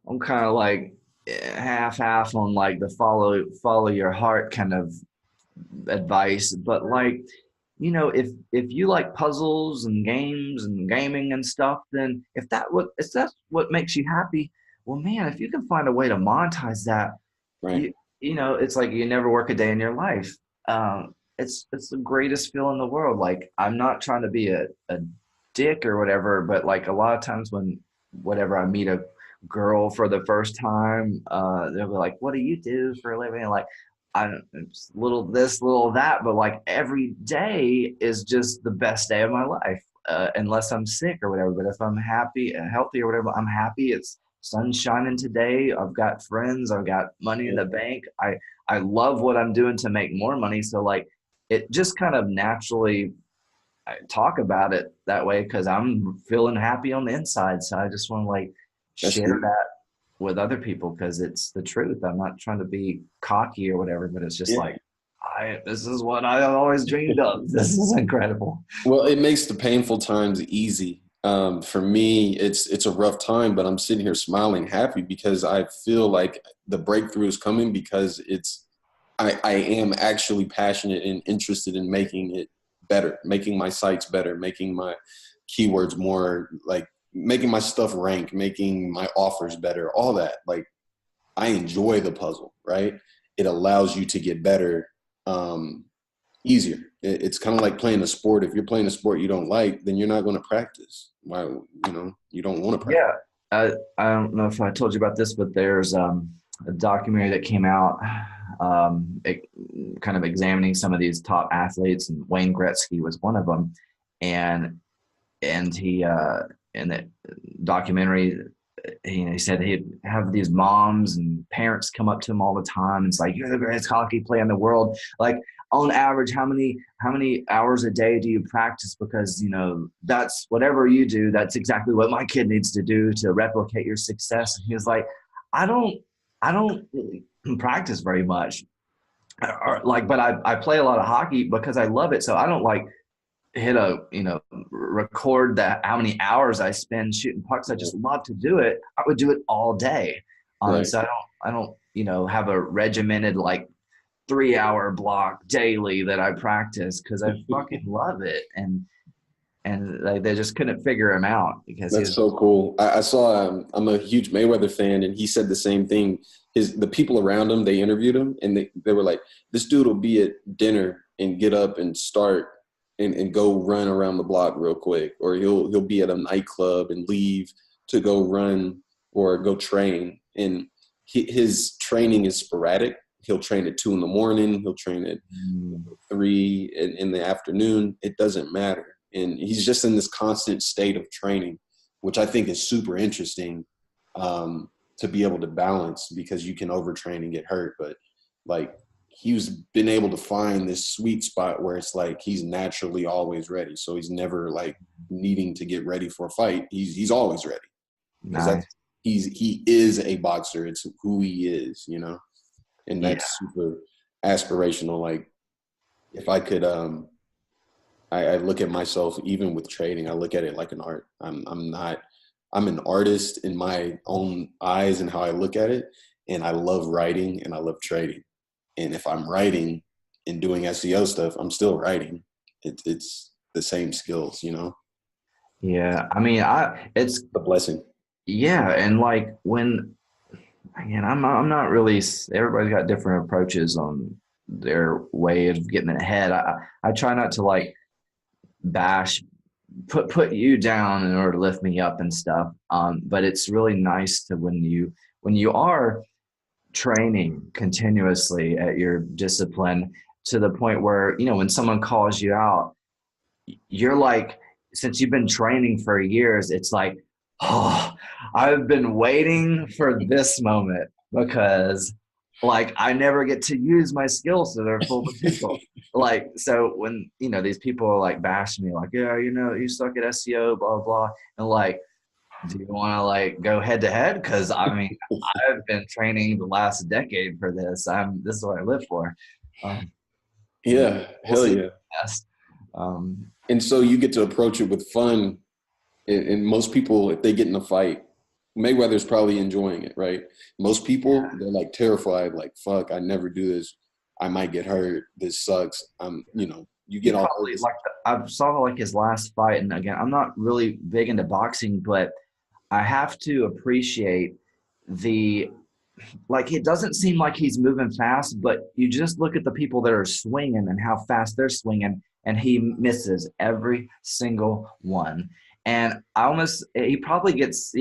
I'm kind of like half on like the follow your heart kind of advice, but like, if you like puzzles and games and gaming and stuff, then if that's what makes you happy, well, man, if you can find a way to monetize that, right. you it's like you never work a day in your life. It's the greatest feel in the world. Like I'm not trying to be a dick or whatever, but like a lot of times when whatever I meet a girl for the first time, they'll be like, "What do you do for a living?" And like I don't it's little this, little that, but like every day is just the best day of my life, unless I'm sick or whatever. But if I'm happy and healthy or whatever, I'm happy. It's sun's shining today. I've got friends. I've got money in the bank. I love what I'm doing to make more money. So like it just kind of naturally I talk about it that way because I'm feeling happy on the inside. So I just want to like That's share good. that with other people because it's the truth. I'm not trying to be cocky or whatever, but it's just Yeah. like this is what I always dreamed of. This is incredible. Well, it makes the painful times easy. For me, it's a rough time, but I'm sitting here smiling, happy because I feel like the breakthrough is coming because I am actually passionate and interested in making it better, making my sites better, making my keywords more like making my stuff rank, making my offers better, all that. Like I enjoy the puzzle, right? It allows you to get better easier. It's kind of like playing a sport. If you're playing a sport you don't like, then you're not going to practice. Why, you don't want to practice. Yeah. I don't know if I told you about this, but there's a documentary that came out it, kind of examining some of these top athletes, and Wayne Gretzky was one of them. And he in the documentary he said he'd have these moms and parents come up to him all the time. It's like, you're the greatest hockey player in the world. Like on average, how many hours a day do you practice? Because that's whatever you do, that's exactly what my kid needs to do to replicate your success. And he was like, I don't really practice very much. Or like, but I play a lot of hockey because I love it. So I don't like hit record that how many hours I spend shooting pucks. I just love to do it. I would do it all day. Right. So I don't have a regimented like 3 hour block daily that I practice because I fucking love it. And like, they just couldn't figure him out because he That's was so cool. I saw. I'm a huge Mayweather fan, and he said the same thing. The people around him, they interviewed him, and they were like, "This dude will be at dinner and get up and start and go run around the block real quick, or he'll be at a nightclub and leave to go run or go train." And his training is sporadic. He'll train at 2 a.m. He'll train at 3 in the afternoon. It doesn't matter. And he's just in this constant state of training, which I think is super interesting to be able to balance because you can overtrain and get hurt. But like he's been able to find this sweet spot where it's like he's naturally always ready. So he's never like needing to get ready for a fight. He's always ready because nice. he is a boxer. It's who he is, and Yeah. that's super aspirational. Like if I could, I look at myself even with trading. I look at it like an art. I'm an artist in my own eyes and how I look at it. And I love writing and I love trading. And if I'm writing and doing SEO stuff, I'm still writing. It's the same skills, Yeah. I mean, it's, a blessing. yeah. And like when, again, I'm not really, everybody's got different approaches on their way of getting ahead. I try not to like bash put you down in order to lift me up and stuff. But it's really nice to when you are training continuously at your discipline to the point where when someone calls you out, you're like, since you've been training for years, it's like, oh, I've been waiting for this moment because like I never get to use my skills to their full potential. Like, so when these people are like bashing me, like, yeah, you suck at SEO, blah blah, and like, do you want to like go head to head? Because I mean, I've been training the last decade for this. This is what I live for. Um, Yeah, we'll hell see. yeah. Yes. Um, And so you get to approach it with fun. And most people, if they get in a fight, Mayweather's probably enjoying it, right? Most people, they're like terrified, like, fuck, I never do this. I might get hurt. This sucks. You he get all probably nervous. like I saw like his last fight, and again, I'm not really big into boxing, but I have to appreciate the like it doesn't seem like he's moving fast, but you just look at the people that are swinging and how fast they're swinging, and he misses every single one. And he probably gets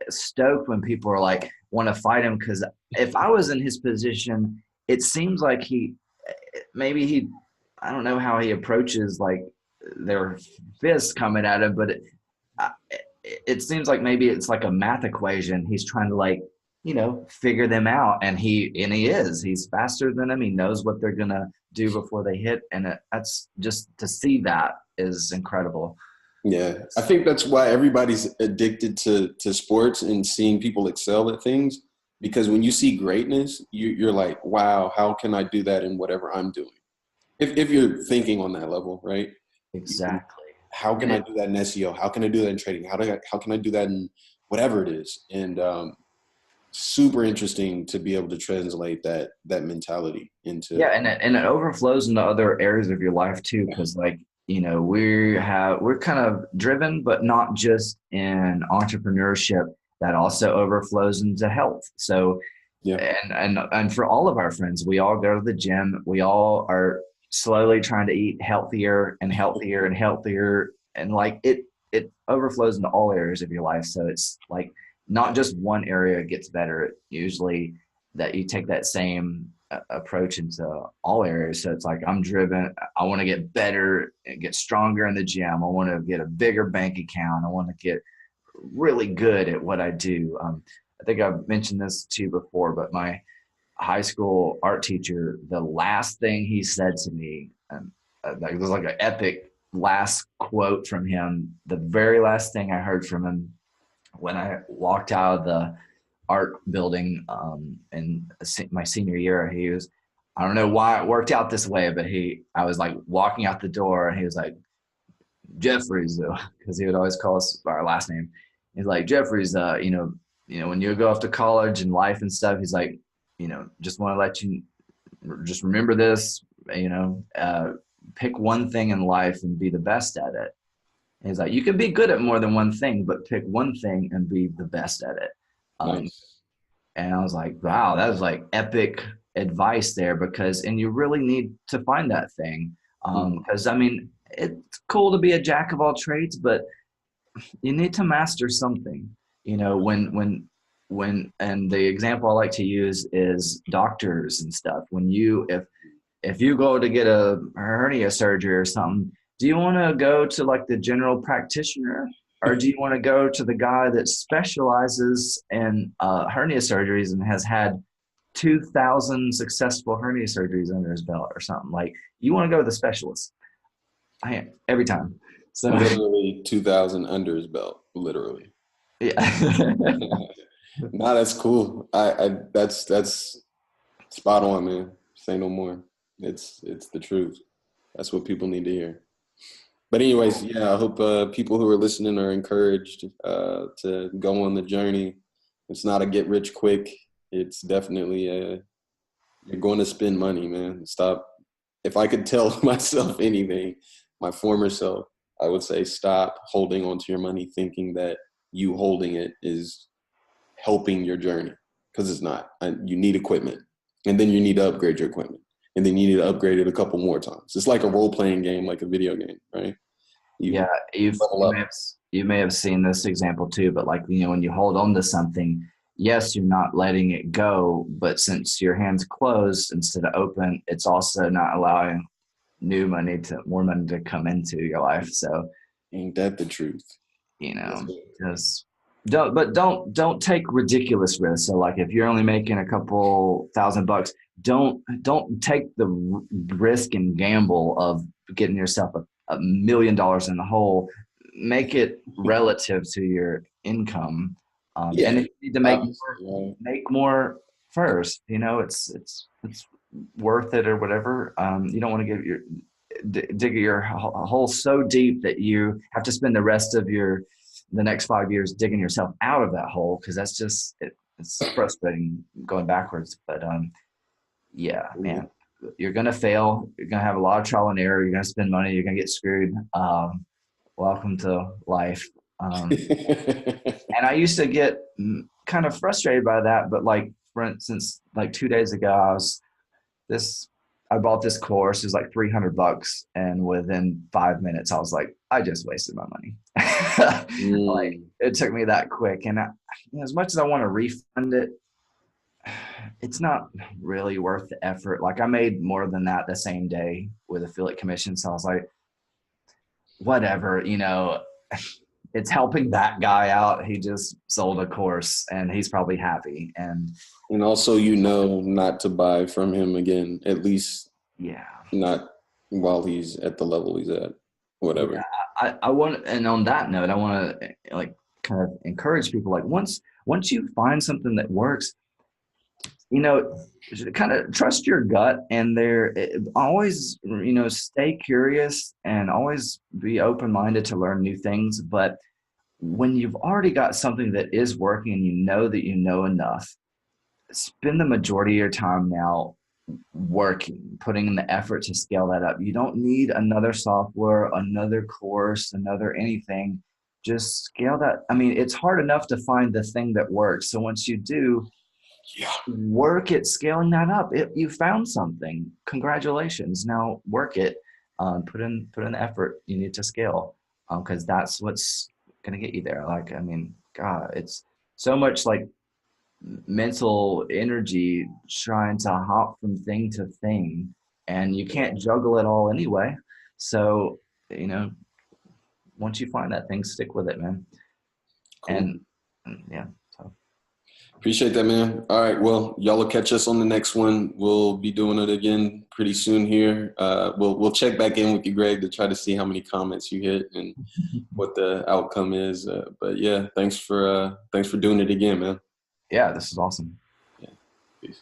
stoked when people are like want to fight him because if I was in his position, it seems like maybe he I don't know how he approaches like their fists coming at him, but it seems like maybe it's like a math equation. He's trying to like, figure them out. And he's faster than them. He knows what they're going to do before they hit. And that's just to see that is incredible. Yeah, I think that's why everybody's addicted to sports and seeing people excel at things. Because when you see greatness, you're like, wow, how can I do that in whatever I'm doing? If you're thinking on that level, right? Exactly. How can I do that in SEO? How can I do that in trading? How can I do that in whatever it is? And super interesting to be able to translate that mentality into. Yeah, and it overflows into other areas of your life too, because like we're kind of driven, but not just in entrepreneurship. That also overflows into health. So, Yeah, and for all of our friends, we all go to the gym. We all are slowly trying to eat healthier and healthier and healthier, and like it overflows into all areas of your life. So it's like not just one area gets better. Usually, that you take that same approach into all areas. So it's like I'm driven. I want to get better and get stronger in the gym. I want to get a bigger bank account. I want to get really good at what I do. I think I've mentioned this to you before, but my high school art teacher, the last thing he said to me, it was like an epic last quote from him. The very last thing I heard from him when I walked out of the art building in my senior year, he was, I don't know why it worked out this way, but I was like walking out the door and he was like, Jeffries, though, because he would always call us by our last name. He's like, Jeffries, when you go off to college and life and stuff, he's like, just want to let you just remember this, pick one thing in life and be the best at it. And he's like, you can be good at more than one thing, but pick one thing and be the best at it. nice. And I was like, wow, that was like epic advice there and you really need to find that thing. Because I mean, it's cool to be a jack of all trades, but you need to master something. And the example I like to use is doctors and stuff. If you go to get a hernia surgery or something, do you want to go to like the general practitioner, or do you want to go to the guy that specializes in hernia surgeries and has had 2,000 successful hernia surgeries under his belt or something? Like, you want to go to the specialist. Every time. So Literally 2,000 under his belt, literally. yeah. Nah, that's cool. That's spot on, man. Say no more. It's the truth. That's what people need to hear. But anyways, yeah, I hope people who are listening are encouraged to go on the journey. It's not a get rich quick. It's definitely you're going to spend money, man. Stop. If I could tell myself anything, my former self, I would say stop holding onto your money thinking that you holding it is helping your journey, because it's not. You need equipment, and then you need to upgrade your equipment, and then you need to upgrade it a couple more times. It's like a role-playing game, like a video game, right? Yeah, Level up. you may have seen this example too, but like, when you hold on to something, yes, you're not letting it go, but since your hand's closed instead of open, it's also not allowing more money to come into your life. So, Ain't that the truth? you That's know, it. just don't take ridiculous risks. So like if you're only making a couple $1,000, don't take the risk and gamble of getting yourself $1 million in the hole. Make it relative to your income. And Yeah, if you need to obviously, right? make more first, it's worth it or whatever. You don't want to dig your hole so deep that you have to spend the rest of the next 5 years digging yourself out of that hole, because that's just it's frustrating going backwards. But yeah, man, you're gonna fail. You're gonna have a lot of trial and error. You're gonna spend money. You're gonna get screwed. Welcome to life. And I used to get kind of frustrated by that. But like, for instance, like 2 days ago, this I bought this course. It was like $300, and within 5 minutes, I was like, I just wasted my money. Like, Mm, it took me that quick, and as much as I want to refund it, it's not really worth the effort. Like, I made more than that the same day with affiliate commission, so I was like, whatever. it's helping that guy out. He just sold a course and he's probably happy. And also, not to buy from him again, at least Yeah. not while he's at the level he's at, Yeah. whatever. I want, and on that note, I want to like kind of encourage people, like once you find something that works, you know, kind of trust your gut, and always, stay curious and always be open-minded to learn new things. But when you've already got something that is working and you know that you know enough, spend the majority of your time now working, putting in the effort to scale that up. You don't need another software, another course, another anything. Just scale that. I mean, it's hard enough to find the thing that works. So once you do, Yeah. work at scaling that up. You found something. Congratulations. Now work it. Put in the effort you need to scale, because that's what's gonna get you there. Like, I mean, God, it's so much like mental energy trying to hop from thing to thing, and you can't juggle it all anyway. So, you know, once you find that thing, stick with it, man. Cool. And yeah, so Appreciate that, man. All right. Well, y'all will catch us on the next one. We'll be doing it again pretty soon here. We'll check back in with you, Greg, to try to see how many comments you hit and what the outcome is. But yeah, thanks for doing it again, man. yeah, this is awesome. Yeah. Peace.